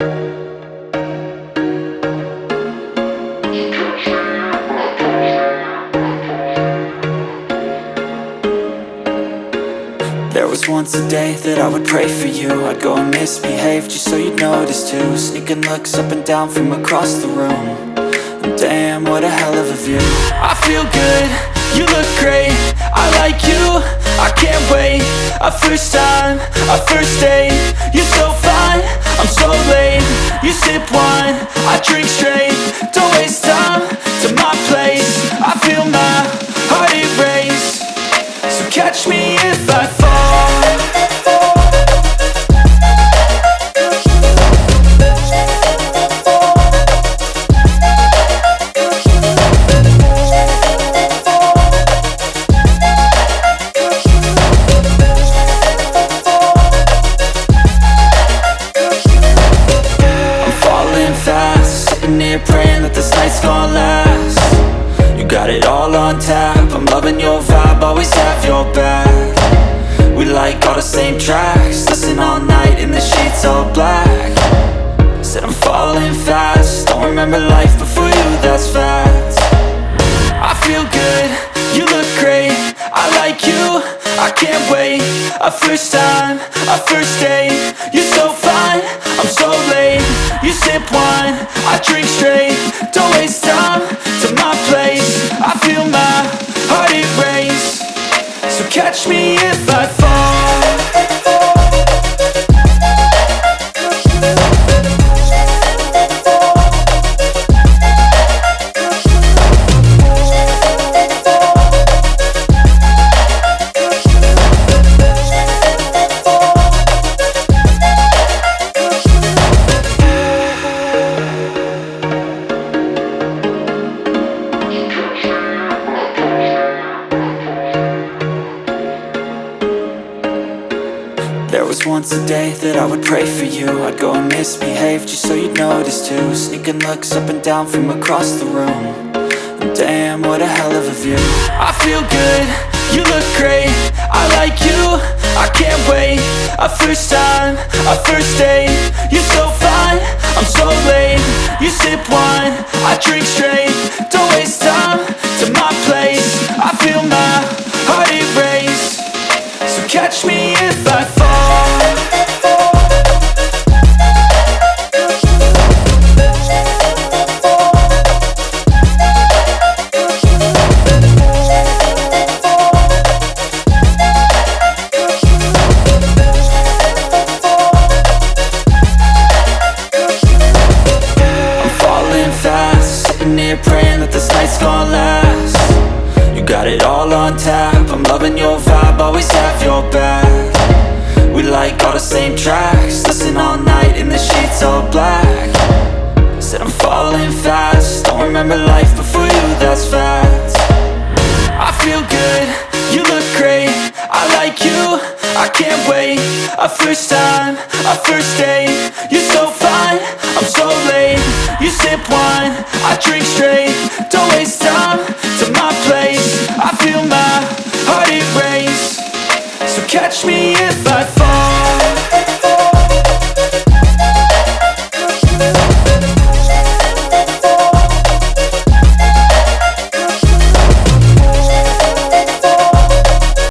There was once a day that I would pray for you. I'd go and misbehave just so you'd notice too. Sneaking looks up and down from across the room. And damn, what a hell of a view. I feel good, you look great, I like you, I can't wait. A first time, a first date. You're so fine, I'm so late. You sip wine, I drink straight. Don't waste time to my place. I feel my heart erase. So catch me if I fall. I'm falling fast, sitting here praying that this night's gonna last. You got it all on tap, I'm loving your vibe, always have your back. We like all the same tracks, listen all night in the sheets all black. Said I'm falling fast, don't remember life before you, that's fact. I feel good, you look great, I like you, I can't wait. A first time, a first date. You're so fine, I'm so late. You sip wine, I drink straight. Don't waste time to my place. I feel my heart erase. So catch me if I fall. There was once a day that I would pray for you. I'd go and misbehave just so you'd notice too. Sneaking looks up and down from across the room. And damn, what a hell of a view. I feel good, you look great, I like you, I can't wait. A first time, a first date. You're so fine, I'm so late. You sip wine, I drink straight. Don't waste time to my place. I feel my heart erase. So catch me if I fall. Praying that this night's gonna last. You got it all on tap, I'm loving your vibe, always have your back. We like all the same tracks, listen all night in the sheets all black. Said I'm falling fast, don't remember life before you, that's fact. I feel good, you look great, I like you, I can't wait. A first time, a first date. You're so fine, I'm so late. You sip wine, I drink straight. Don't waste time to my place. I feel my heart erase. So catch me if I fall.